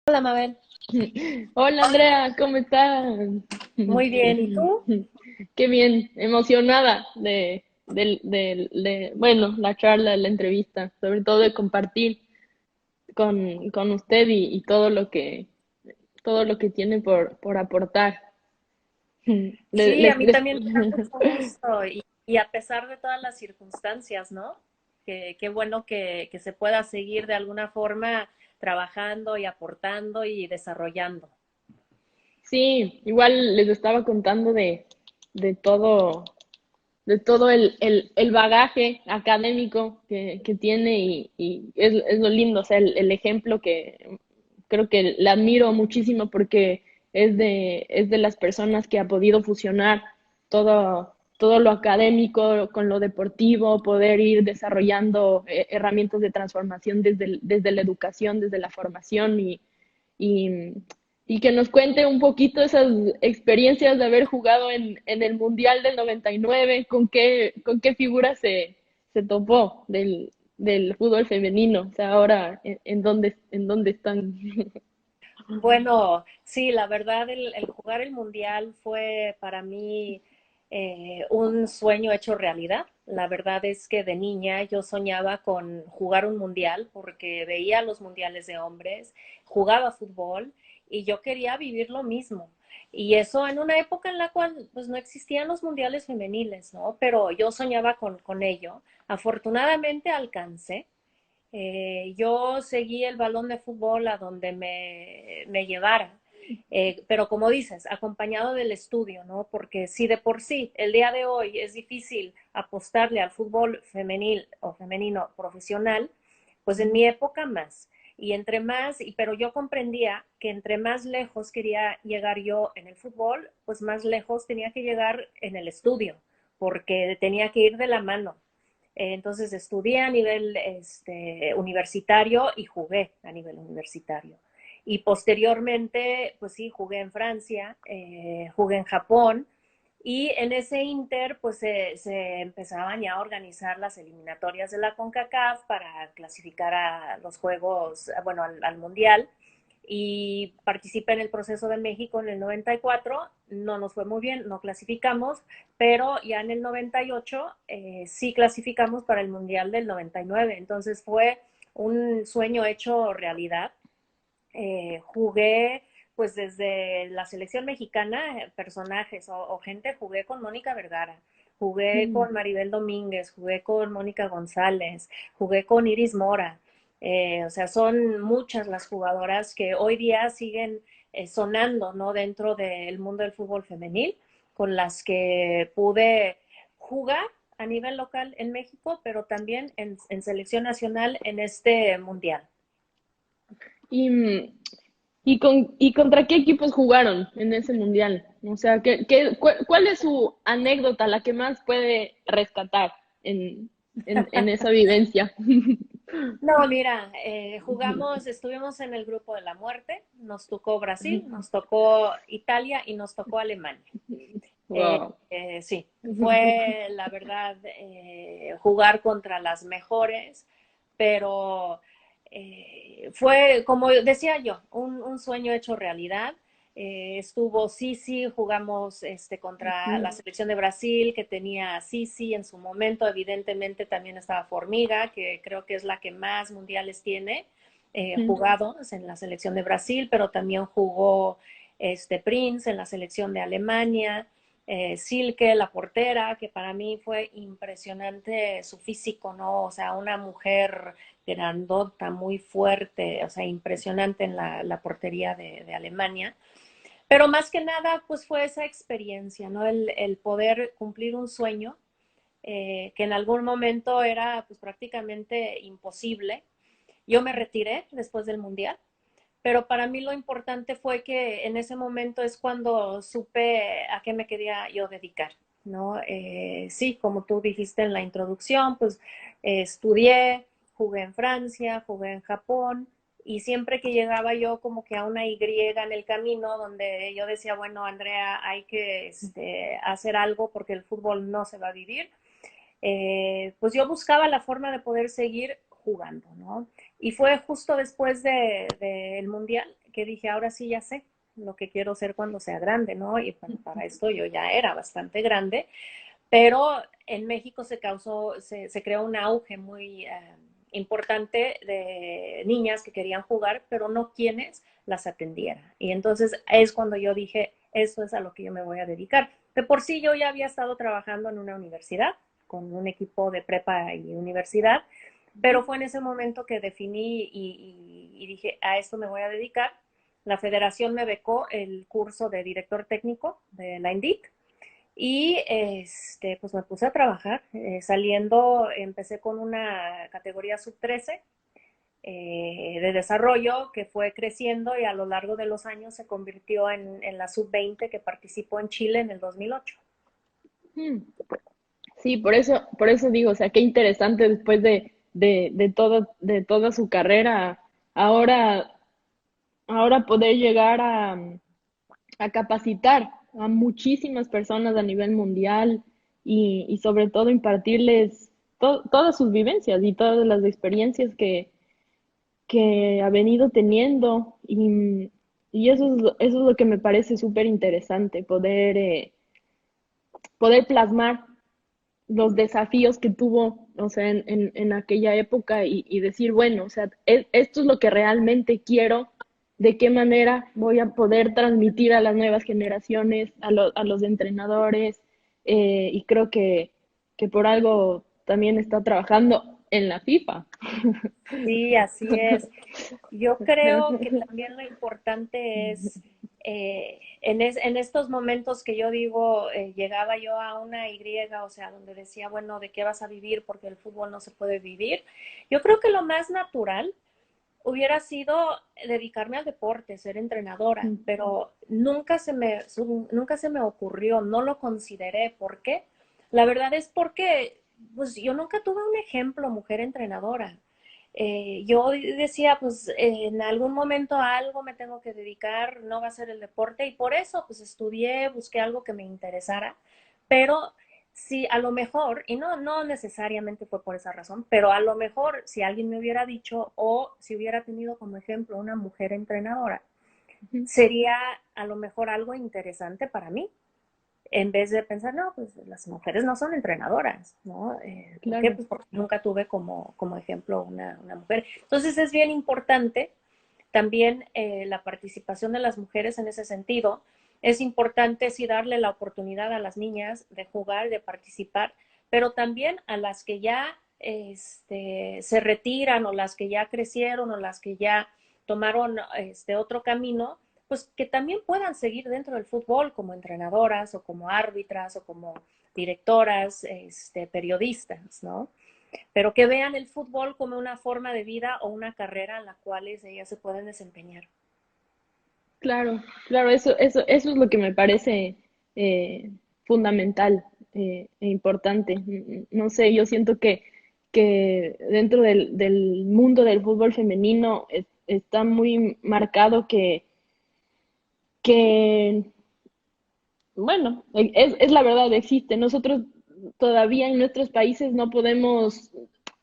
Hola, Mabel. Hola Andrea, ¿cómo estás? Muy bien. ¿Y tú? Qué bien, emocionada bueno, la charla, la entrevista, sobre todo de compartir con usted y todo lo que tiene por aportar. Le- Sí, a le- mí le- también me da mucho gusto y a pesar de todas las circunstancias, ¿no? Qué bueno que se pueda seguir de alguna forma trabajando y aportando y desarrollando. Sí, igual les estaba contando de todo, de todo el bagaje académico que tiene y es lo lindo, o sea, el ejemplo que creo que le admiro muchísimo porque es de las personas que ha podido fusionar todo lo académico con lo deportivo, poder ir desarrollando herramientas de transformación desde la educación, desde la formación y, y que nos cuente un poquito esas experiencias de haber jugado en el Mundial del 99, con qué figura se topó del fútbol femenino, o sea, ahora en dónde están. Bueno, sí, la verdad, el jugar el mundial fue para mí un sueño hecho realidad. La verdad es que de niña yo soñaba con jugar un mundial porque veía los mundiales de hombres, jugaba fútbol y yo quería vivir lo mismo. Y eso en una época en la cual pues no existían los mundiales femeniles, ¿no? Pero yo soñaba con ello. Afortunadamente alcancé. Yo seguí el balón de fútbol a donde me llevara. Pero como dices, acompañado del estudio, ¿no? Porque si de por sí el día de hoy es difícil apostarle al fútbol femenil o femenino profesional, pues en mi época más. Y entre más, pero yo comprendía que entre más lejos quería llegar yo en el fútbol, pues más lejos tenía que llegar en el estudio, porque tenía que ir de la mano. Entonces estudié a nivel universitario y jugué a nivel universitario. Y posteriormente, pues sí, jugué en Francia, jugué en Japón, y en ese inter, pues se empezaban ya a organizar las eliminatorias de la CONCACAF para clasificar a los Juegos, bueno, al Mundial. Y participé en el proceso de México en el 94, no nos fue muy bien, no clasificamos, pero ya en el 98 sí clasificamos para el Mundial del 99. Entonces fue un sueño hecho realidad. Jugué pues desde la selección mexicana, personajes o gente, jugué con Mónica Vergara, jugué con Maribel Domínguez, jugué con Mónica González, jugué con Iris Mora. O sea, son muchas las jugadoras que hoy día siguen sonando, ¿no? Dentro del mundo del fútbol femenil, con las que pude jugar a nivel local en México, pero también en selección nacional en este mundial. Y, y contra qué equipos jugaron en ese mundial? O sea, ¿cuál es su anécdota, la que más puede rescatar en esa vivencia? No, mira, jugamos, estuvimos en el grupo de la muerte, nos tocó Brasil, nos tocó Italia y nos tocó Alemania. Wow. Sí, fue la verdad jugar contra las mejores, pero fue, como decía yo, un sueño hecho realidad. Estuvo Sisi, jugamos contra la selección de Brasil, que tenía a Sisi en su momento, evidentemente también estaba Formiga, que creo que es la que más mundiales tiene jugados en la selección de Brasil, pero también jugó Prince en la selección de Alemania. Silke, la portera, que para mí fue impresionante su físico, ¿no? O sea, una mujer grandota, muy fuerte, o sea, impresionante en la portería de Alemania. Pero más que nada, pues fue esa experiencia, ¿no? El poder cumplir un sueño que en algún momento era pues prácticamente imposible. Yo me retiré después del Mundial, pero para mí lo importante fue que en ese momento es cuando supe a qué me quería yo dedicar, ¿no? Sí, como tú dijiste en la introducción, pues estudié, jugué en Francia, jugué en Japón, y siempre que llegaba yo como que a una Y en el camino donde yo decía, bueno, Andrea, hay que hacer algo porque el fútbol no se va a vivir, pues yo buscaba la forma de poder seguir jugando, ¿no? Y fue justo después del Mundial que dije, ahora sí ya sé lo que quiero ser cuando sea grande, ¿no? Y bueno, para esto yo ya era bastante grande, pero en México se creó un auge muy importante de niñas que querían jugar, pero no quienes las atendiera. Y entonces es cuando yo dije, eso es a lo que yo me voy a dedicar. De por sí yo ya había estado trabajando en una universidad, con un equipo de prepa y universidad, pero fue en ese momento que definí y dije, a esto me voy a dedicar. La federación me becó el curso de director técnico de la INDIC y pues me puse a trabajar. Saliendo, empecé con una categoría sub-13 de desarrollo que fue creciendo y a lo largo de los años se convirtió en la sub-20 que participó en Chile en el 2008. Mm. Sí, por eso digo, o sea, qué interesante después de toda su carrera, ahora, ahora poder llegar a capacitar a muchísimas personas a nivel mundial y sobre todo impartirles todas sus vivencias y todas las experiencias que ha venido teniendo y eso es lo que me parece súper interesante, poder plasmar los desafíos que tuvo, o sea, en aquella época y decir, bueno, o sea, esto es lo que realmente quiero, de qué manera voy a poder transmitir a las nuevas generaciones, a los entrenadores, y creo que por algo también está trabajando en la FIFA. Sí, así es. Yo creo que también lo importante es, en estos momentos que yo digo, llegaba yo a una Y, o sea, donde decía, bueno, ¿de qué vas a vivir? Porque el fútbol no se puede vivir. Yo creo que lo más natural hubiera sido dedicarme al deporte, ser entrenadora, pero nunca se me ocurrió, no lo consideré. ¿Por qué? La verdad es porque pues, yo nunca tuve un ejemplo mujer entrenadora. Yo decía, pues en algún momento a algo me tengo que dedicar, no va a ser el deporte, y por eso pues estudié, busqué algo que me interesara, pero si a lo mejor, y no necesariamente fue por esa razón, pero a lo mejor si alguien me hubiera dicho o si hubiera tenido como ejemplo una mujer entrenadora, sería a lo mejor algo interesante para mí, en vez de pensar, no, pues las mujeres no son entrenadoras, ¿no? ¿Por qué? Claro, Pues porque nunca tuve como ejemplo una mujer. Entonces es bien importante también la participación de las mujeres en ese sentido. Es importante sí darle la oportunidad a las niñas de jugar, de participar, pero también a las que ya se retiran o las que ya crecieron o las que ya tomaron otro camino, pues que también puedan seguir dentro del fútbol como entrenadoras o como árbitras o como directoras, periodistas, ¿no? Pero que vean el fútbol como una forma de vida o una carrera en la cual ellas se pueden desempeñar. claro, claro, eso es lo que me parece eh, fundamental e importante. No sé, yo siento que dentro del mundo del fútbol femenino está muy marcado que bueno, es la verdad, existe. Nosotros todavía en nuestros países no podemos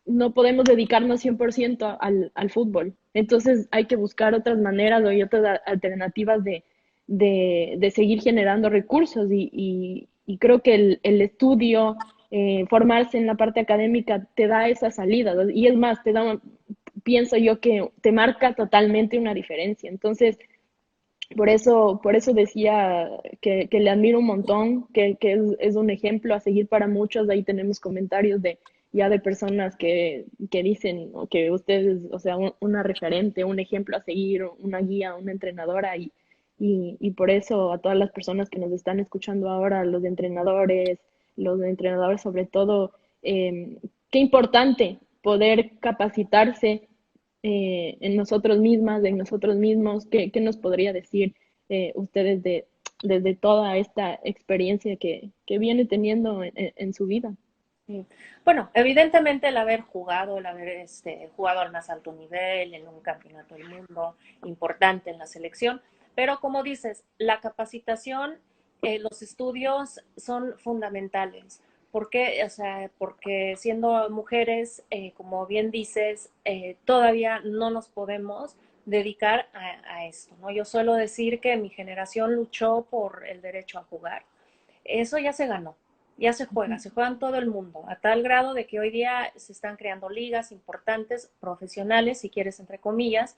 dedicarnos 100% al fútbol. Entonces hay que buscar otras maneras o hay otras alternativas de seguir generando recursos y creo que el estudio, formarse en la parte académica te da esa salida y es más, pienso yo que te marca totalmente una diferencia. Entonces, por eso decía que le admiro un montón, que es un ejemplo a seguir para muchos. Ahí tenemos comentarios ya de personas que dicen que ustedes, o sea, una referente, un ejemplo a seguir, una guía, una entrenadora. Y por eso a todas las personas que nos están escuchando ahora, los entrenadores sobre todo, qué importante poder capacitarse en nosotros mismas, en nosotros mismos. ¿Qué nos podría decir ustedes desde toda esta experiencia que viene teniendo en su vida? Sí. Bueno, evidentemente el haber jugado, el haber jugado al más alto nivel en un campeonato del mundo importante en la selección, pero como dices, la capacitación, los estudios son fundamentales. ¿Por qué? O sea, porque siendo mujeres, como bien dices, todavía no nos podemos dedicar a esto, ¿no? Yo suelo decir que mi generación luchó por el derecho a jugar. Eso ya se ganó, ya se juega en todo el mundo, a tal grado de que hoy día se están creando ligas importantes, profesionales, si quieres, entre comillas,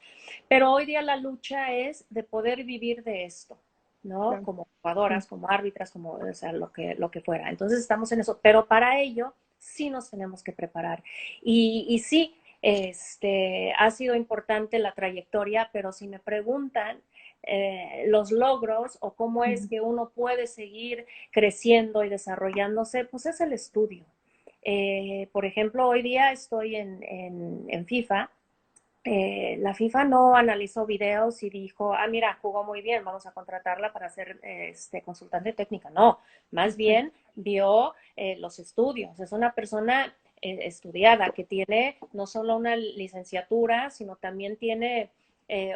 pero hoy día la lucha es de poder vivir de esto, ¿no? Claro. Como Sí. jugadoras, como árbitras, como, o sea, lo que fuera. Entonces estamos en eso, pero para ello sí nos tenemos que preparar. Y sí, ha sido importante la trayectoria, pero si me preguntan los logros o cómo es Ujú. que uno puede seguir creciendo y desarrollándose, pues es el estudio. Por ejemplo, hoy día estoy en FIFA. La FIFA no analizó videos y dijo, ah, mira, jugó muy bien, vamos a contratarla para ser consultante técnica. No, más Exacto. bien vio los estudios. Es una persona estudiada que tiene no solo una licenciatura, sino también tiene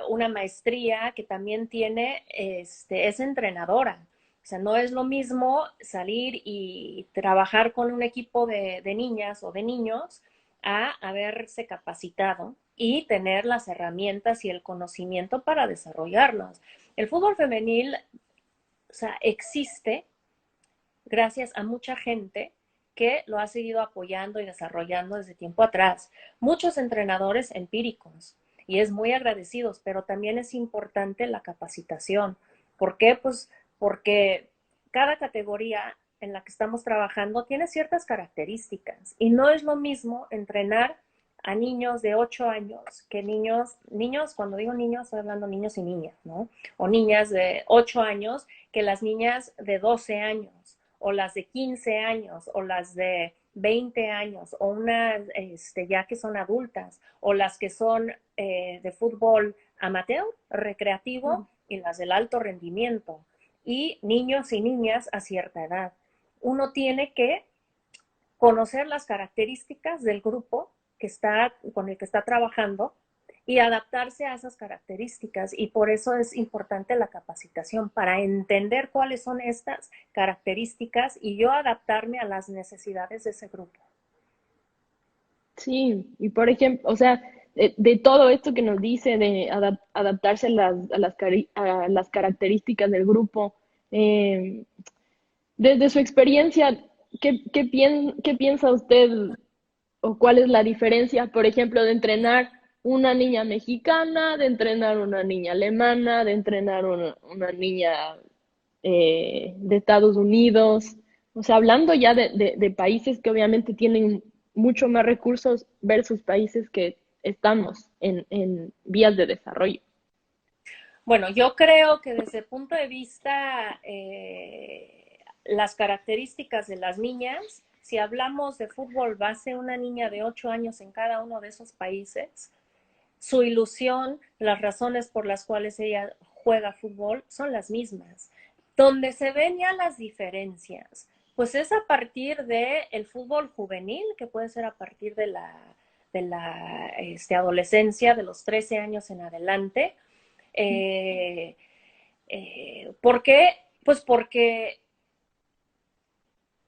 una maestría, que también tiene, es entrenadora. O sea, no es lo mismo salir y trabajar con un equipo de niñas o de niños a haberse capacitado y tener las herramientas y el conocimiento para desarrollarlos. El fútbol femenil, o sea, existe gracias a mucha gente que lo ha seguido apoyando y desarrollando desde tiempo atrás. Muchos entrenadores empíricos y es muy agradecidos, pero también es importante la capacitación. ¿Por qué? Pues porque cada categoría en la que estamos trabajando tiene ciertas características y no es lo mismo entrenar a niños de 8 años que niños, cuando digo niños, estoy hablando niños y niñas, ¿no? O niñas de 8 años que las niñas de 12 años o las de 15 años, o las de 20 años, o unas ya que son adultas, o las que son de fútbol amateur, recreativo, y las del alto rendimiento, y niños y niñas a cierta edad. Uno tiene que conocer las características del grupo que está, con el que está trabajando y adaptarse a esas características. Y por eso es importante la capacitación, para entender cuáles son estas características y yo adaptarme a las necesidades de ese grupo. Sí, y por ejemplo, o sea, de todo esto que nos dice de adaptarse a las características del grupo, eh, desde su experiencia, ¿qué piensa usted o cuál es la diferencia, por ejemplo, de entrenar una niña mexicana, de entrenar una niña alemana, de entrenar una niña de Estados Unidos? O sea, hablando ya de países que obviamente tienen mucho más recursos versus países que estamos en vías de desarrollo. Bueno, yo creo que desde el punto de vista las características de las niñas, si hablamos de fútbol base, una niña de 8 años en cada uno de esos países, su ilusión, las razones por las cuales ella juega fútbol son las mismas. Donde se ven ya las diferencias, pues es a partir del fútbol juvenil, que puede ser a partir de la adolescencia, de los 13 años en adelante. Eh, ¿Por qué? Pues porque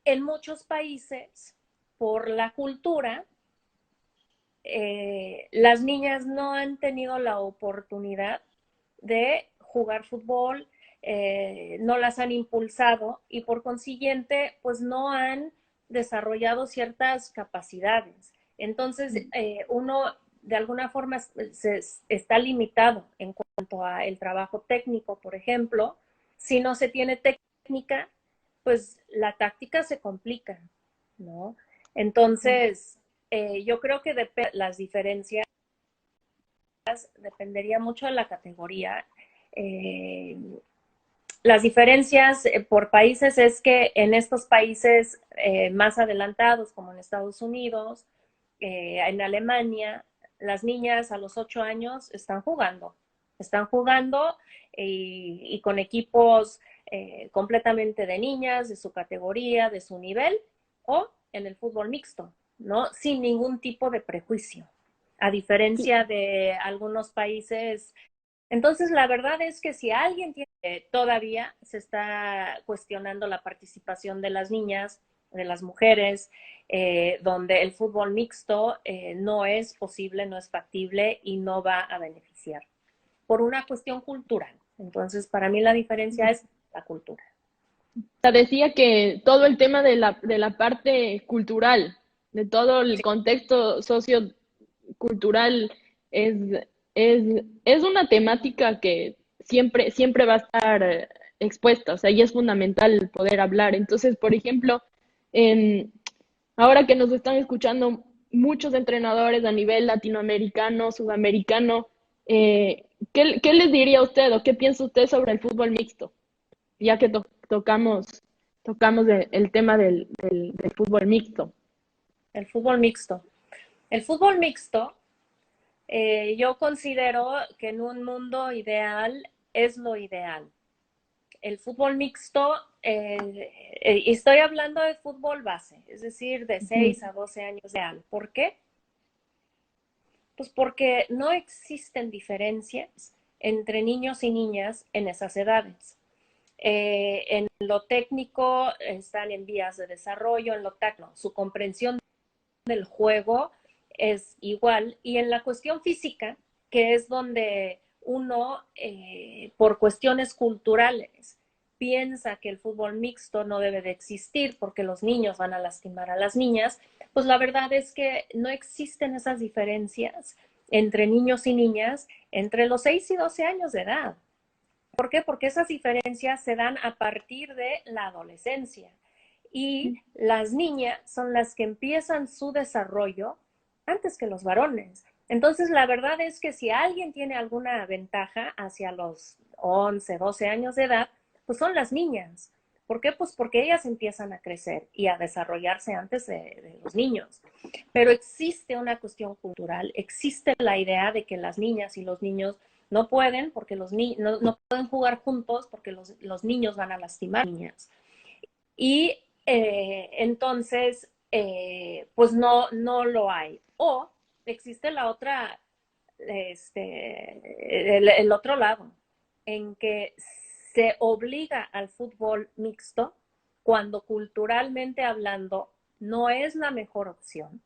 en muchos países, por la cultura, las niñas no han tenido la oportunidad de jugar fútbol, no las han impulsado y por consiguiente, pues no han desarrollado ciertas capacidades. Entonces, uno de alguna forma está limitado en cuanto a el trabajo técnico, por ejemplo. Si no se tiene técnica, pues la táctica se complica, ¿no? Entonces, yo creo que las diferencias dependería mucho de la categoría. Eh, las diferencias por países es que en estos países más adelantados, como en Estados Unidos, en Alemania, las niñas a los 8 años están jugando y con equipos completamente de niñas, de su categoría, de su nivel, o en el fútbol mixto, ¿no? Sin ningún tipo de prejuicio, a diferencia de algunos países. Entonces, la verdad es que si alguien tiene, todavía se está cuestionando la participación de las niñas, de las mujeres, donde el fútbol mixto no es posible, no es factible y no va a beneficiar. por una cuestión cultural. Entonces, para mí la diferencia es la cultura. Sea, decía que todo el tema de la parte cultural, de todo el Sí, contexto sociocultural, es, es una temática que siempre va a estar expuesta, o sea, y es fundamental poder hablar. Entonces, por ejemplo, en, ahora que nos están escuchando muchos entrenadores a nivel latinoamericano, sudamericano, ¿qué les diría usted o qué piensa usted sobre el fútbol mixto? Ya que tocamos el tema del fútbol mixto. el fútbol mixto. El fútbol mixto, yo considero que en un mundo ideal es lo ideal. El fútbol mixto, estoy hablando de fútbol base, es decir, de Ujú, 6 a 12 años de edad. ¿Por qué? Pues porque no existen diferencias entre niños y niñas en esas edades. En lo técnico están en vías de desarrollo, en lo táctico, su comprensión del juego es igual. Y en la cuestión física, que es donde uno, por cuestiones culturales, piensa que el fútbol mixto no debe de existir porque los niños van a lastimar a las niñas, pues la verdad es que no existen esas diferencias entre niños y niñas entre los 6 y 12 años de edad. ¿Por qué? Porque esas diferencias se dan a partir de la adolescencia. Y las niñas son las que empiezan su desarrollo antes que los varones. Entonces, la verdad es que si alguien tiene alguna ventaja hacia los 11, 12 años de edad, pues son las niñas. ¿Por qué? Pues porque ellas empiezan a crecer y a desarrollarse antes de los niños. Pero existe una cuestión cultural, existe la idea de que las niñas y los niños no pueden porque no pueden jugar juntos porque los niños van a lastimar a las niñas. Y entonces, pues no lo hay. O existe la otra, el otro lado, en que se obliga al fútbol mixto cuando culturalmente hablando no es la mejor opción.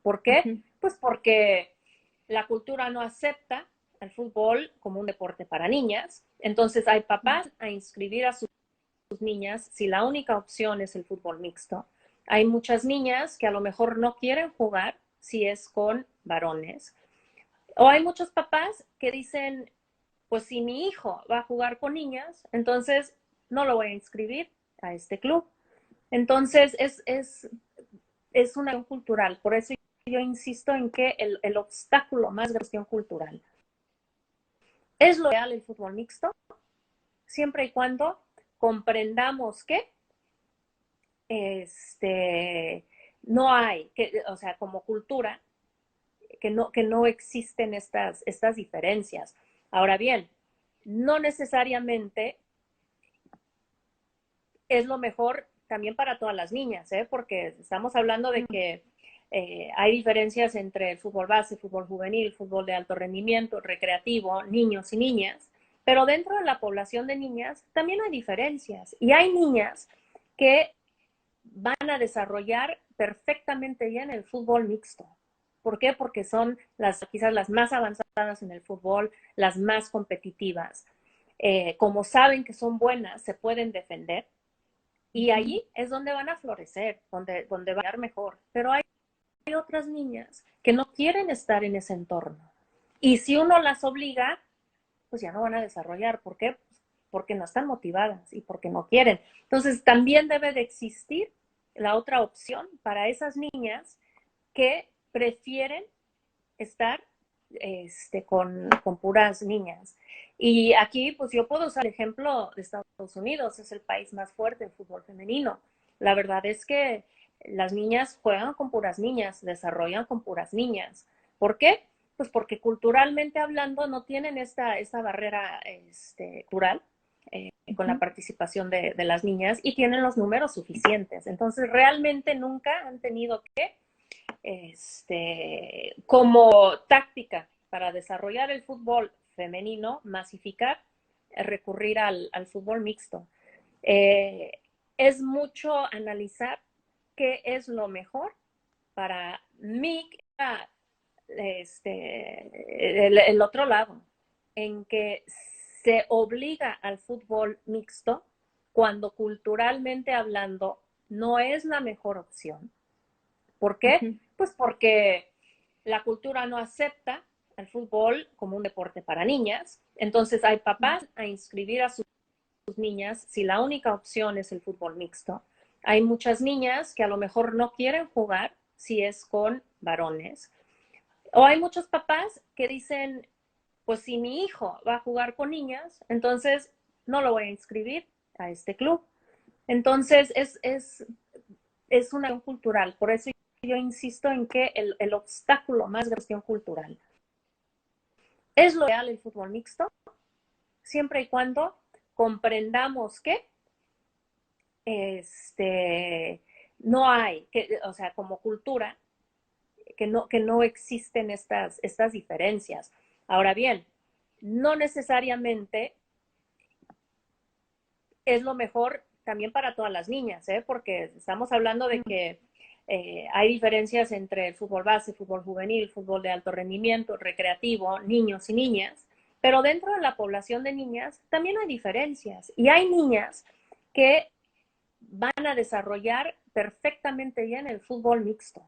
¿Por qué? ujú, Pues porque la cultura no acepta el fútbol como un deporte para niñas. Entonces hay papás a inscribir a sus niñas si la única opción es el fútbol mixto. Hay muchas niñas que a lo mejor no quieren jugar si es con varones. O hay muchos papás que dicen, pues si mi hijo va a jugar con niñas, entonces no lo voy a inscribir a este club. Entonces es una cuestión cultural. Por eso yo insisto en que el obstáculo más de cuestión cultural es lo real el fútbol mixto, siempre y cuando comprendamos que no hay, o sea, como cultura, que no existen estas diferencias. Ahora bien, no necesariamente es lo mejor también para todas las niñas, ¿eh? Porque estamos hablando de que hay diferencias entre el fútbol base, fútbol juvenil, fútbol de alto rendimiento, recreativo, niños y niñas, pero dentro de la población de niñas también hay diferencias y hay niñas que van a desarrollar perfectamente bien el fútbol mixto. ¿Por qué? Porque son quizás las más avanzadas en el fútbol, las más competitivas. Como saben que son buenas, se pueden defender y ujú. ahí es donde van a florecer, donde van a estar mejor. Pero hay otras niñas que no quieren estar en ese entorno. Y si uno las obliga, pues ya no van a desarrollar. ¿Por qué? Porque no están motivadas y porque no quieren. Entonces, también debe de existir la otra opción para esas niñas que prefieren estar con puras niñas. Y aquí, pues yo puedo usar el ejemplo de Estados Unidos, es el país más fuerte en fútbol femenino. La verdad es que las niñas juegan con puras niñas, desarrollan con puras niñas. ¿Por qué? Pues porque culturalmente hablando no tienen esta barrera cultural con la participación de las niñas y tienen los números suficientes. Entonces, realmente nunca han tenido que como táctica para desarrollar el fútbol femenino, masificar, recurrir al fútbol mixto. Eh, es mucho analizar qué es lo mejor para mí, el otro lado. en que se obliga al fútbol mixto cuando culturalmente hablando no es la mejor opción. ¿Por qué? Ujú. Pues porque la cultura no acepta el fútbol como un deporte para niñas. Entonces hay papás a inscribir a sus niñas si la única opción es el fútbol mixto. Hay muchas niñas que a lo mejor no quieren jugar si es con varones. O hay muchos papás que dicen, pues si mi hijo va a jugar con niñas, entonces no lo voy a inscribir a este club. Entonces es una cuestión cultural. Por eso yo insisto en que el obstáculo más grande es cuestión cultural. Es lo real el fútbol mixto, siempre y cuando comprendamos que no hay, que, o sea, como cultura, que no existen estas diferencias. Ahora bien, no necesariamente es lo mejor también para todas las niñas, ¿eh? Porque estamos hablando de que hay diferencias entre el fútbol base, fútbol juvenil, fútbol de alto rendimiento, recreativo, niños y niñas, pero dentro de la población de niñas también hay diferencias y hay niñas que van a desarrollar perfectamente bien el fútbol mixto.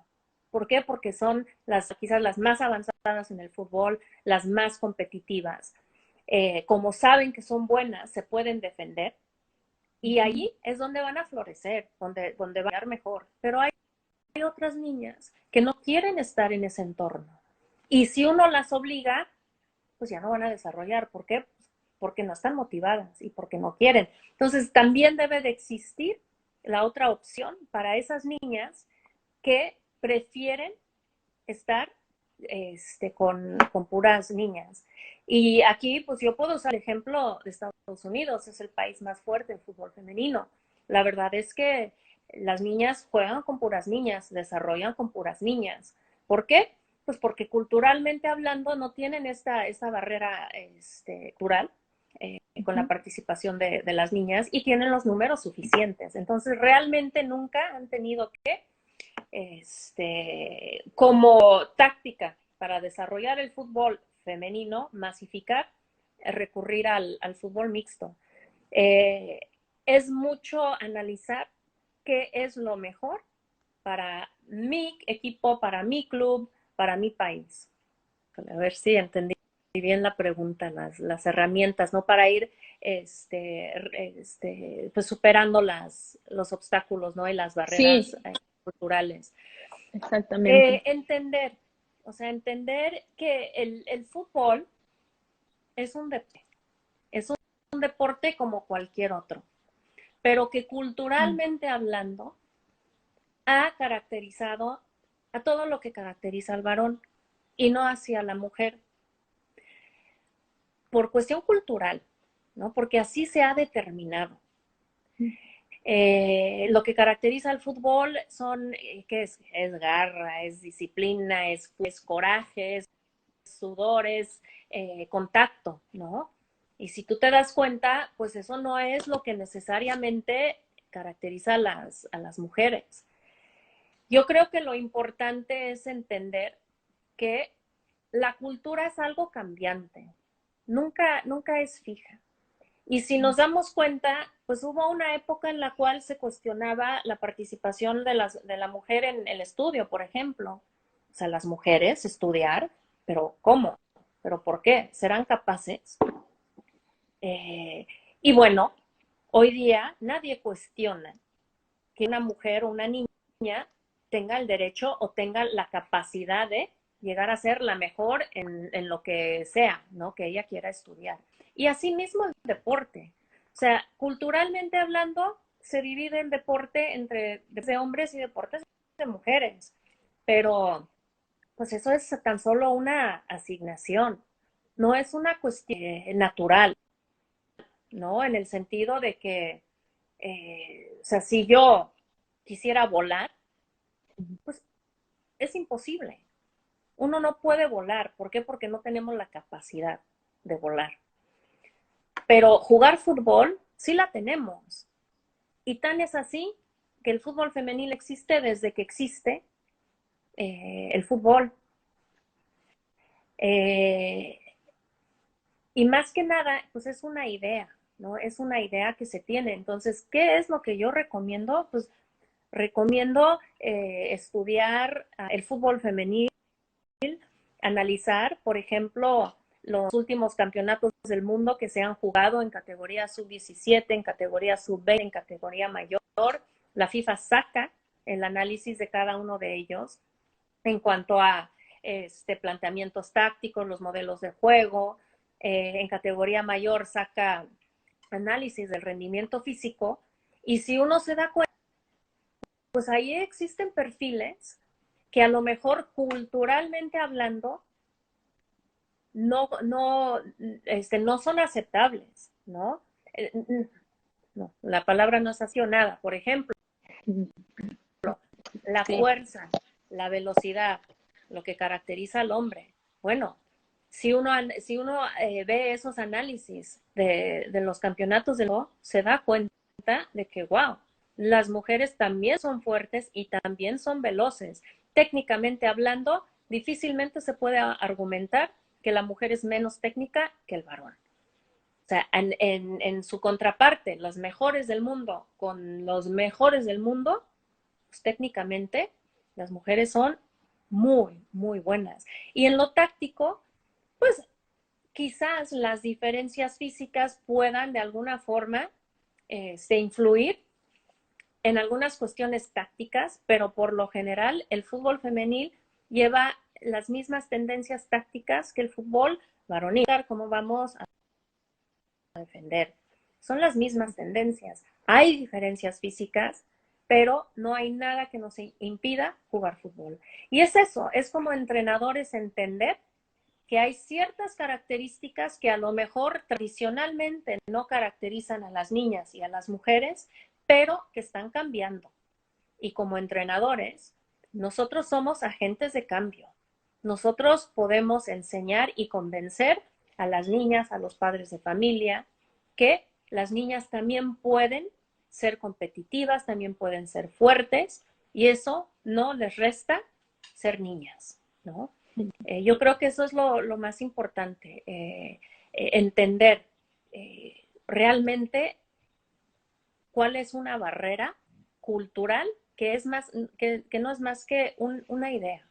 ¿Por qué? Porque son quizás las más avanzadas en el fútbol, las más competitivas. Como saben que son buenas, se pueden defender y allí es donde van a florecer, donde van a ir mejor. Pero hay otras niñas que no quieren estar en ese entorno. Y si uno las obliga, pues ya no van a desarrollar. ¿Por qué? Porque no están motivadas y porque no quieren. Entonces, también debe de existir la otra opción para esas niñas que prefieren estar puras niñas. Y aquí, pues yo puedo usar el ejemplo de Estados Unidos, es el país más fuerte en fútbol femenino. La verdad es que las niñas juegan con puras niñas, desarrollan con puras niñas. ¿Por qué? Pues porque culturalmente hablando no tienen esta barrera cultural con la participación de las niñas y tienen los números suficientes. Entonces, realmente nunca han tenido que como táctica para desarrollar el fútbol femenino, masificar, recurrir al fútbol mixto. Eh, es mucho analizar qué es lo mejor para mi equipo, para mi club, para mi país. A ver si entendí bien la pregunta, las herramientas, ¿no? Para ir pues superando los obstáculos, ¿no? Y las barreras Sí, culturales. exactamente. Entender, o sea, entender que el fútbol es es un deporte como cualquier otro, pero que culturalmente hablando ha caracterizado a todo lo que caracteriza al varón y no hacia la mujer, por cuestión cultural, ¿no? Porque así se ha determinado. Lo que caracteriza al fútbol son, ¿qué es? Es garra, es disciplina, es coraje, es sudores, contacto, ¿no? Y si tú te das cuenta, pues eso no es lo que necesariamente caracteriza a las mujeres. Yo creo que lo importante es entender que la cultura es algo cambiante, nunca es fija. Y si nos damos cuenta, pues hubo una época en la cual se cuestionaba la participación de la mujer en el estudio, por ejemplo. O sea, las mujeres estudiar, pero ¿cómo? ¿Pero por qué? ¿Serán capaces? Eh, y bueno, hoy día nadie cuestiona que una mujer o una niña tenga el derecho o tenga la capacidad de llegar a ser la mejor en lo que sea, ¿no? Que ella quiera estudiar. Y así mismo el deporte. O sea, culturalmente hablando, se divide el deporte entre de hombres y deportes de mujeres. Pero, pues eso es tan solo una asignación. No es una cuestión natural, ¿no? En el sentido de que, o sea, si yo quisiera volar, pues es imposible. Uno no puede volar. ¿Por qué? Porque no tenemos la capacidad de volar. Pero jugar fútbol sí la tenemos. Y tan es así que el fútbol femenil existe desde que existe el fútbol. Eh, Y más que nada, pues es una idea, ¿no? Es una idea que se tiene. Entonces, ¿qué es lo que yo recomiendo? Pues recomiendo estudiar el fútbol femenil, analizar, por ejemplo, los últimos campeonatos del mundo que se han jugado en categoría sub-17, en categoría sub-20, en categoría mayor. La FIFA saca el análisis de cada uno de ellos en cuanto a planteamientos tácticos, los modelos de juego. En categoría mayor saca análisis del rendimiento físico. Y si uno se da cuenta, pues ahí existen perfiles que a lo mejor culturalmente hablando no son aceptables, ¿no? No, la palabra no es así o nada. Por ejemplo, la Sí, fuerza, la velocidad, lo que caracteriza al hombre. Bueno, si uno ve esos análisis de los campeonatos del mundo, se da cuenta de que, wow, las mujeres también son fuertes y también son veloces. Técnicamente hablando, difícilmente se puede argumentar que la mujer es menos técnica que el varón. O sea, en su contraparte, los mejores del mundo con los mejores del mundo, pues técnicamente las mujeres son muy, muy buenas. Y en lo táctico, pues quizás las diferencias físicas puedan de alguna forma influir en algunas cuestiones tácticas, pero por lo general el fútbol femenil lleva las mismas tendencias tácticas que el fútbol varonil. ¿Cómo vamos a defender? Son las mismas tendencias. Hay diferencias físicas, pero no hay nada que nos impida jugar fútbol. Y es eso, es como entrenadores entender que hay ciertas características que a lo mejor tradicionalmente no caracterizan a las niñas y a las mujeres, pero que están cambiando. Y como entrenadores, nosotros somos agentes de cambio. Nosotros podemos enseñar y convencer a las niñas, a los padres de familia, que las niñas también pueden ser competitivas, también pueden ser fuertes, y eso no les resta ser niñas, ¿no? Yo creo que eso es lo más importante, entender realmente cuál es una barrera cultural que no es más que una idea,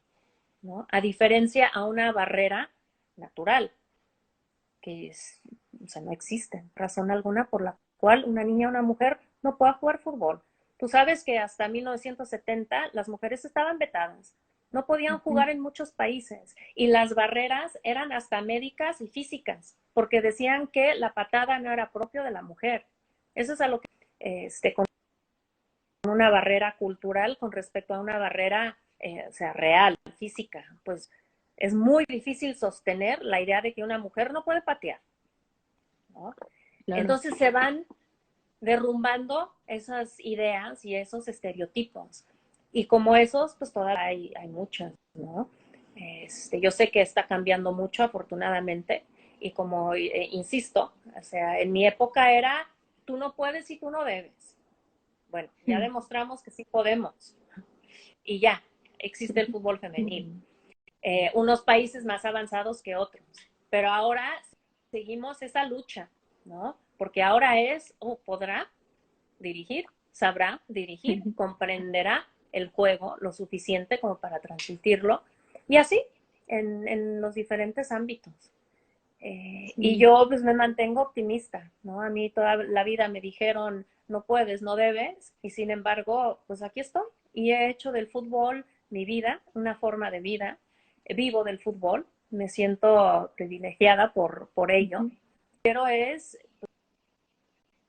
¿no? A diferencia a una barrera natural, que es, o sea, no existe razón alguna por la cual una niña o una mujer no pueda jugar fútbol. Tú sabes que hasta 1970 las mujeres estaban vetadas, no podían jugar en muchos países y las barreras eran hasta médicas y físicas, porque decían que la patada no era propio de la mujer. Eso es a lo que, con una barrera cultural con respecto a una barrera, o sea, real, física, pues es muy difícil sostener la idea de que una mujer no puede patear, ¿no? claro. Entonces se van derrumbando esas ideas y esos estereotipos. Y como esos, pues todavía hay muchos, ¿no? Yo sé que está cambiando mucho, afortunadamente, y como insisto, o sea, en mi época era, tú no puedes y tú no debes. Bueno, ya demostramos que sí podemos y ya existe el fútbol femenil. Unos países más avanzados que otros, pero ahora seguimos esa lucha, ¿no? Porque ahora podrá dirigir, sabrá dirigir, comprenderá el juego lo suficiente como para transmitirlo y así en los diferentes ámbitos. Y Sí. yo pues me mantengo optimista, ¿no? A mí toda la vida me dijeron, no puedes, no debes, y sin embargo, pues aquí estoy y he hecho del fútbol mi vida, una forma de vida, vivo del fútbol, me siento privilegiada por ello, pero es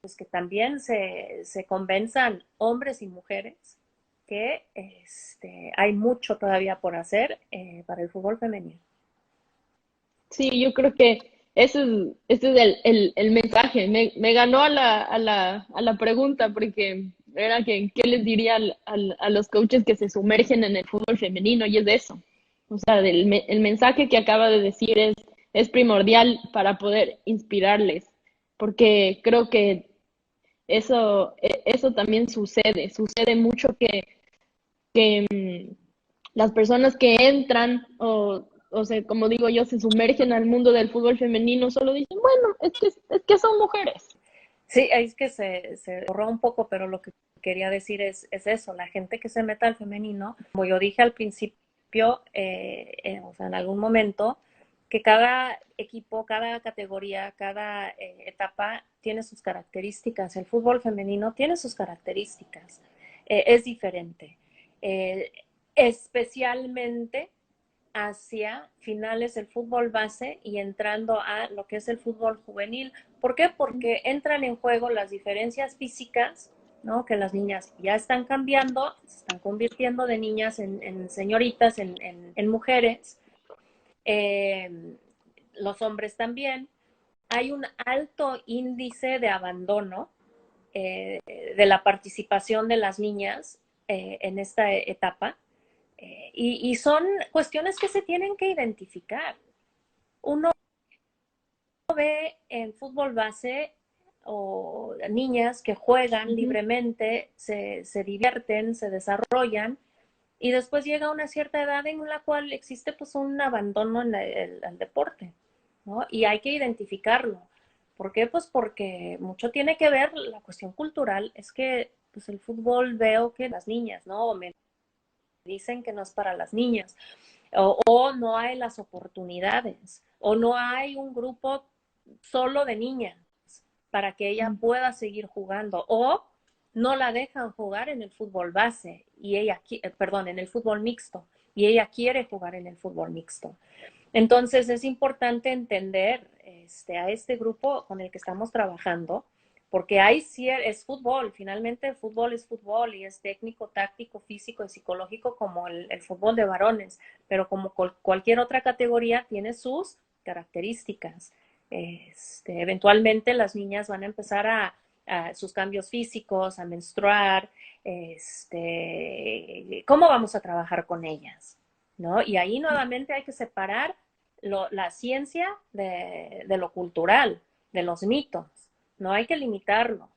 pues, que también se convenzan hombres y mujeres que hay mucho todavía por hacer para el fútbol femenino. Sí, yo creo que ese es el mensaje. Me ganó a la pregunta porque era que, ¿qué les diría a los coaches que se sumergen en el fútbol femenino? Y es de eso. O sea, el mensaje que acaba de decir es primordial para poder inspirarles, porque creo que eso también sucede mucho que las personas que entran o o sea, como digo yo, se sumergen al mundo del fútbol femenino, solo dicen, bueno, es que son mujeres. Sí, es que se borró un poco, pero lo que quería decir es eso, la gente que se meta al femenino, como yo dije al principio, o sea, en algún momento, que cada equipo, cada categoría, cada etapa tiene sus características. El fútbol femenino tiene sus características, es diferente. Eh, Especialmente hacia finales del fútbol base y entrando a lo que es el fútbol juvenil. ¿Por qué? Porque entran en juego las diferencias físicas, ¿no? Que las niñas ya están cambiando, se están convirtiendo de niñas en señoritas, en mujeres, los hombres también. Hay un alto índice de abandono de la participación de las niñas en esta etapa. Y son cuestiones que se tienen que identificar. Uno ve en fútbol base o niñas que juegan Ujú. libremente, se divierten, se desarrollan y después llega una cierta edad en la cual existe pues un abandono en el deporte, ¿no? Y hay que identificarlo. ¿Por qué? Pues porque mucho tiene que ver la cuestión cultural, es que pues el fútbol veo que las niñas, ¿no? Me dicen que no es para las niñas, o no hay las oportunidades, o no hay un grupo solo de niñas para que ella pueda seguir jugando, o no la dejan jugar en el fútbol base y ella, perdón, en el fútbol mixto y ella quiere jugar en el fútbol mixto. Entonces es importante entender a este grupo con el que estamos trabajando, porque hay es fútbol, finalmente el fútbol es fútbol y es técnico, táctico, físico y psicológico como el fútbol de varones, pero como cualquier otra categoría tiene sus características. Eventualmente las niñas van a empezar a sus cambios físicos, a menstruar, ¿cómo vamos a trabajar con ellas? ¿No? Y ahí nuevamente hay que separar la ciencia de lo cultural, de los mitos. No hay que limitarlo.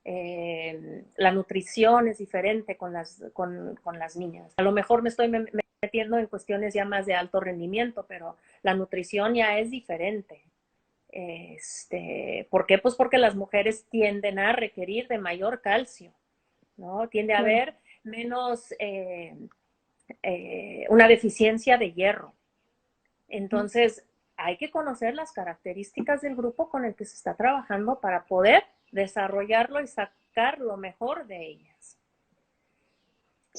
La nutrición es diferente con las niñas. A lo mejor me estoy metiendo en cuestiones ya más de alto rendimiento, pero la nutrición ya es diferente. ¿Por qué? Pues porque las mujeres tienden a requerir de mayor calcio, ¿no? Tiende a Claro. haber menos, una deficiencia de hierro. Entonces, hay que conocer las características del grupo con el que se está trabajando para poder desarrollarlo y sacar lo mejor de ellas.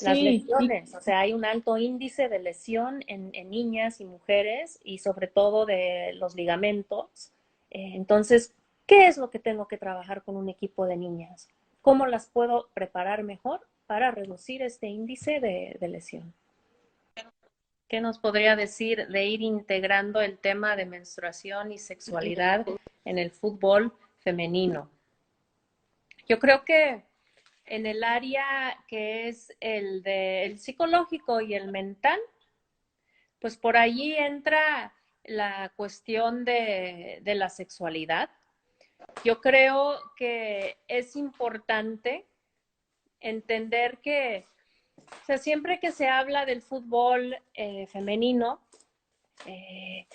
Las Sí, y lesiones, o sea, hay un alto índice de lesión en niñas y mujeres y sobre todo de los ligamentos. Entonces, ¿qué es lo que tengo que trabajar con un equipo de niñas? ¿Cómo las puedo preparar mejor para reducir este índice de lesión? ¿Qué nos podría decir de ir integrando el tema de menstruación y sexualidad en el fútbol femenino? Yo creo que en el área que es el del psicológico y el mental, pues por allí entra la cuestión de la sexualidad. Yo creo que es importante entender que, o sea, siempre que se habla del fútbol femenino, eh,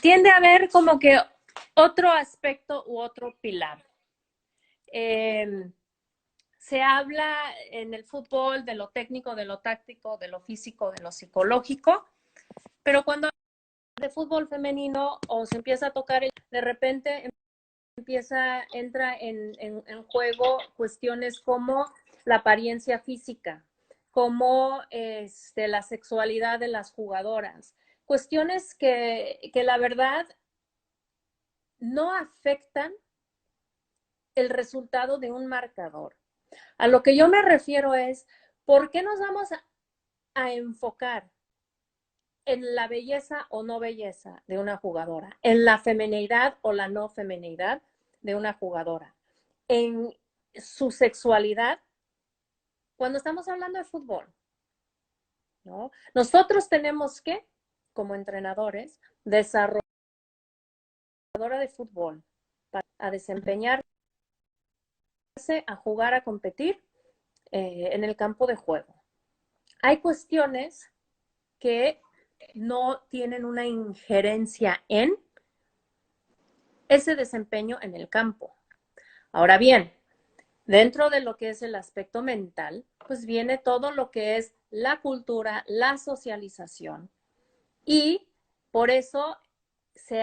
tiende a haber como que otro aspecto u otro pilar. Eh, Se habla en el fútbol de lo técnico, de lo táctico, de lo físico, de lo psicológico, pero cuando de fútbol femenino o se empieza a tocar, de repente entra en juego cuestiones como la apariencia física, como la sexualidad de las jugadoras, cuestiones que la verdad no afectan el resultado de un marcador. A lo que yo me refiero es, ¿por qué nos vamos a enfocar en la belleza o no belleza de una jugadora, en la femeneidad o la no femeneidad de una jugadora, en su sexualidad cuando estamos hablando de fútbol? ¿No? Nosotros tenemos que, como entrenadores, desarrollar de fútbol, a desempeñarse, a jugar, a competir en el campo de juego. Hay cuestiones que no tienen una injerencia en ese desempeño en el campo. Ahora bien, dentro de lo que es el aspecto mental, pues viene todo lo que es la cultura, la socialización, y por eso se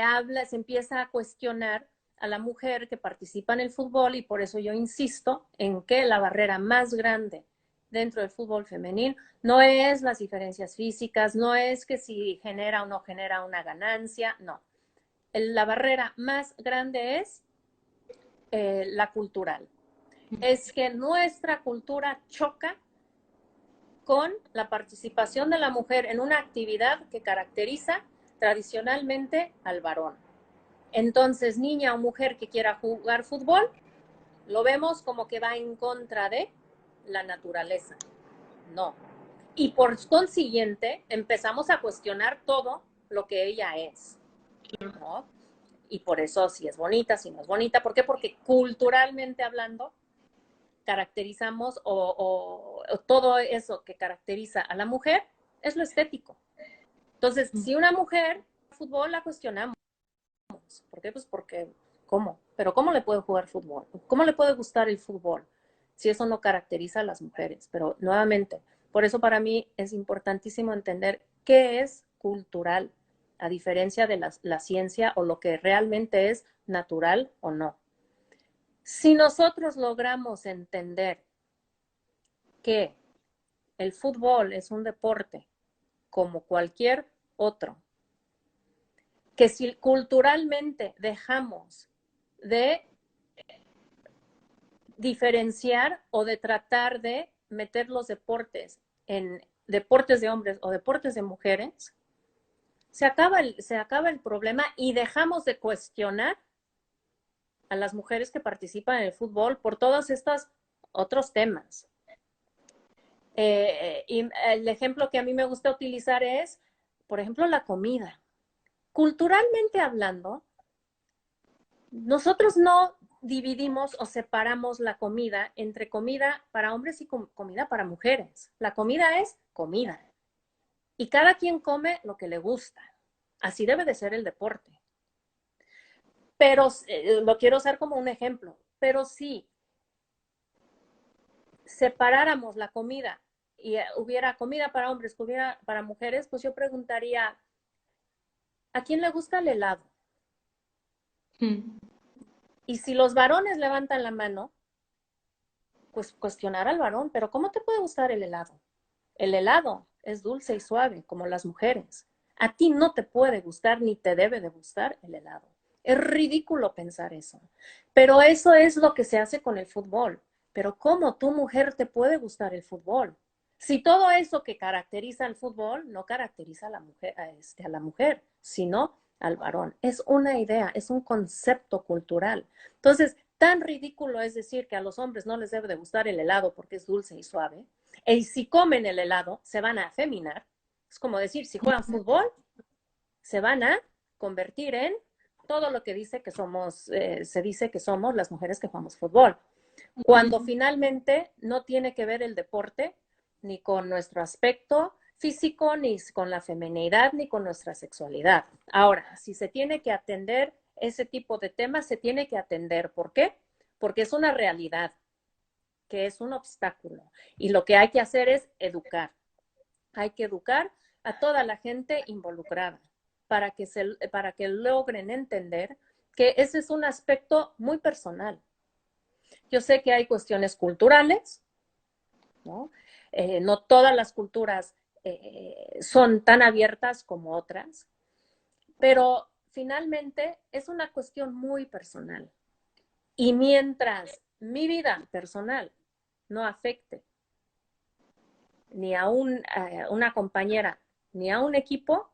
empieza a cuestionar a la mujer que participa en el fútbol, y por eso yo insisto en que la barrera más grande dentro del fútbol femenil no es las diferencias físicas, no es que si genera o no genera una ganancia, no. La barrera más grande es la cultural. Es que nuestra cultura choca con la participación de la mujer en una actividad que caracteriza tradicionalmente al varón. Entonces, niña o mujer que quiera jugar fútbol, lo vemos como que va en contra de la naturaleza. No. Y por consiguiente, empezamos a cuestionar todo lo que ella es, ¿no? Y por eso, si es bonita, si no es bonita. ¿Por qué? Porque culturalmente hablando, caracterizamos o todo eso que caracteriza a la mujer es lo estético. Entonces, si una mujer fútbol la cuestionamos. ¿Por qué? Pues porque, ¿cómo? Pero ¿cómo le puede jugar fútbol? ¿Cómo le puede gustar el fútbol? Si eso no caracteriza a las mujeres. Pero nuevamente, por eso para mí es importantísimo entender qué es cultural, a diferencia de la ciencia o lo que realmente es natural o no. Si nosotros logramos entender que el fútbol es un deporte como cualquier otro, que si culturalmente dejamos de diferenciar o de tratar de meter los deportes en deportes de hombres o deportes de mujeres, se acaba el problema y dejamos de cuestionar a las mujeres que participan en el fútbol por todos estos otros temas. Y el ejemplo que a mí me gusta utilizar es, por ejemplo, la comida. Culturalmente hablando, nosotros no dividimos o separamos la comida entre comida para hombres y comida para mujeres. La comida es comida. Y cada quien come lo que le gusta. Así debe de ser el deporte. Pero lo quiero usar como un ejemplo. Pero si separáramos la comida y hubiera comida para hombres, comida para mujeres, pues yo preguntaría, ¿a quién le gusta el helado? Y si los varones levantan la mano, pues cuestionar al varón, pero ¿cómo te puede gustar el helado? El helado es dulce y suave, como las mujeres. A ti no te puede gustar ni te debe de gustar el helado. Es ridículo pensar eso. Pero eso es lo que se hace con el fútbol. Pero ¿cómo tu mujer te puede gustar el fútbol? Si todo eso que caracteriza al fútbol no caracteriza a la mujer, sino al varón. Es una idea, es un concepto cultural. Entonces, tan ridículo es decir que a los hombres no les debe de gustar el helado porque es dulce y suave, y si comen el helado, se van a afeminar. Es como decir, si juegan fútbol, se van a convertir en todo lo que dice que somos, se dice que somos las mujeres que jugamos fútbol. Cuando finalmente no tiene que ver el deporte ni con nuestro aspecto físico, ni con la feminidad, ni con nuestra sexualidad. Ahora, si se tiene que atender ese tipo de temas, se tiene que atender. ¿Por qué? Porque es una realidad, que es un obstáculo. Y lo que hay que hacer es educar. Hay que educar a toda la gente involucrada para que logren entender que ese es un aspecto muy personal. Yo sé que hay cuestiones culturales, ¿no? No todas las culturas son tan abiertas como otras, pero finalmente es una cuestión muy personal. Y mientras mi vida personal no afecte ni a una compañera, ni a un equipo,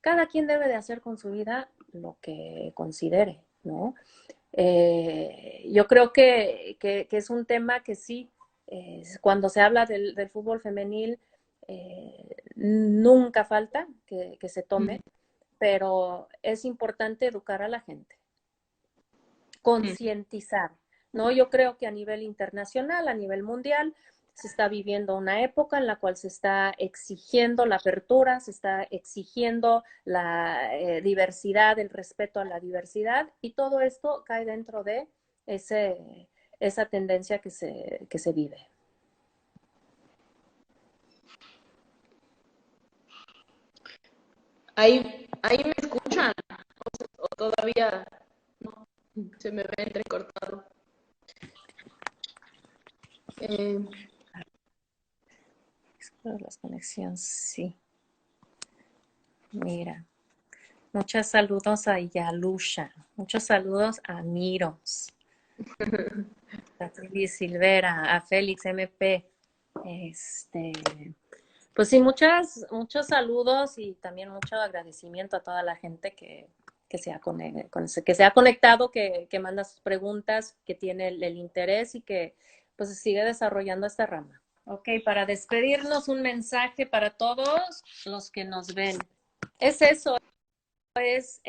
cada quien debe de hacer con su vida lo que considere, ¿no? Yo creo que es un tema que sí, cuando se habla del fútbol femenil, nunca falta que se tome, pero es importante educar a la gente, concientizar, ¿no? Yo creo que a nivel internacional, a nivel mundial, se está viviendo una época en la cual se está exigiendo la apertura, se está exigiendo la diversidad, el respeto a la diversidad, y todo esto cae dentro de esa tendencia que se vive. Ahí me escuchan o todavía no, se me ve entrecortado. Eh, Las conexiones, sí. Mira, muchos saludos a Yalusha, muchos saludos a Miros, a Tilly Silvera, a Félix MP. Pues sí, muchos saludos y también mucho agradecimiento a toda la gente que se ha conectado, que manda sus preguntas, que tiene el interés y que pues sigue desarrollando esta rama. Ok, para despedirnos, un mensaje para todos los que nos ven. Es eso, es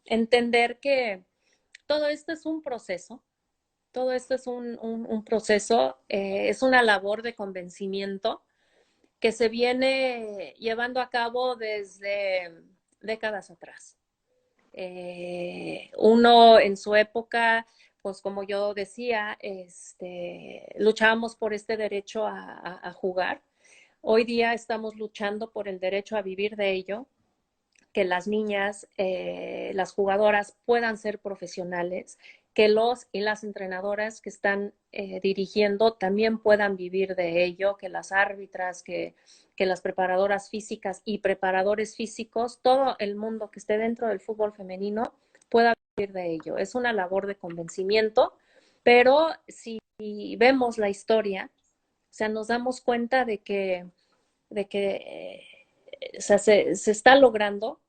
entender que todo esto es un proceso, todo esto es un proceso, es una labor de convencimiento que se viene llevando a cabo desde décadas atrás. Uno en su época, pues como yo decía, luchábamos por este derecho a jugar. Hoy día estamos luchando por el derecho a vivir de ello, que las niñas, las jugadoras puedan ser profesionales, que los y las entrenadoras que están dirigiendo también puedan vivir de ello, que las árbitras, que las preparadoras físicas y preparadores físicos, todo el mundo que esté dentro del fútbol femenino pueda vivir de ello. Es una labor de convencimiento, pero si vemos la historia, o sea, nos damos cuenta de que o sea, se está logrando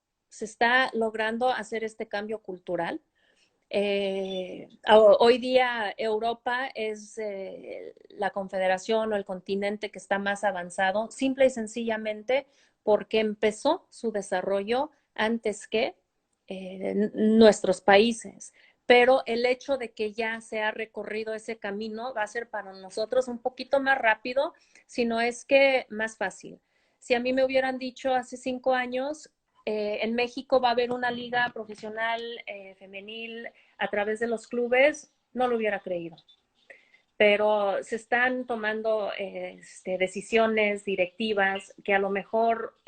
hacer este cambio cultural. Hoy día Europa es la confederación o el continente que está más avanzado, simple y sencillamente porque empezó su desarrollo antes que nuestros países. Pero el hecho de que ya se ha recorrido ese camino va a ser para nosotros un poquito más rápido, si no es que más fácil. Si a mí me hubieran dicho hace 5 años, en México va a haber una liga profesional femenil a través de los clubes, no lo hubiera creído. Pero se están tomando decisiones directivas que a lo mejor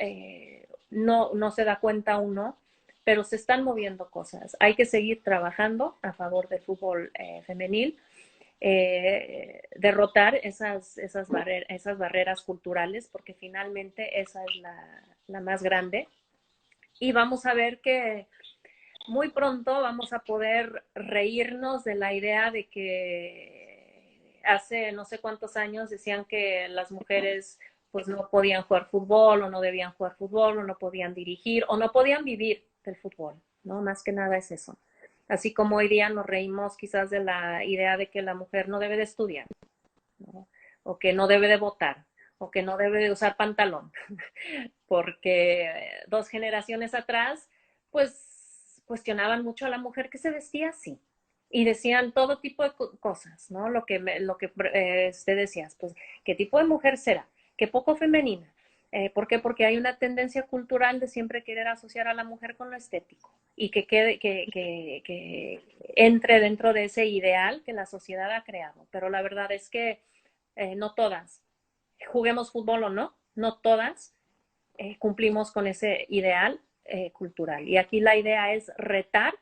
no se da cuenta uno, pero se están moviendo cosas. Hay que seguir trabajando a favor del fútbol femenil, derrotar esas barreras culturales, porque finalmente esa es la más grande. Y vamos a ver que muy pronto vamos a poder reírnos de la idea de que hace no sé cuántos años decían que las mujeres pues no podían jugar fútbol o no debían jugar fútbol o no podían dirigir o no podían vivir del fútbol, ¿no? Más que nada es eso. Así como hoy día nos reímos quizás de la idea de que la mujer no debe de estudiar, ¿no? O que no debe de votar, o que no debe de usar pantalón, porque 2 generaciones atrás, pues cuestionaban mucho a la mujer que se vestía así y decían todo tipo de cosas, ¿no? Usted decías, pues, ¿qué tipo de mujer será? ¿Qué poco femenina? ¿Por qué? Porque hay una tendencia cultural de siempre querer asociar a la mujer con lo estético y que entre dentro de ese ideal que la sociedad ha creado. Pero la verdad es que no todas, juguemos fútbol o no, no todas cumplimos con ese ideal cultural. Y aquí la idea es retar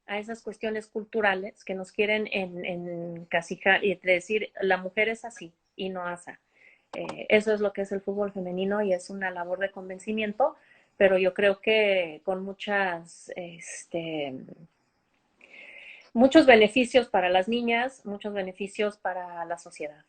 a esas cuestiones culturales que nos quieren encasijar y decir la mujer es así y no asa. Eso es lo que es el fútbol femenino y es una labor de convencimiento, pero yo creo que con muchos beneficios para las niñas, muchos beneficios para la sociedad.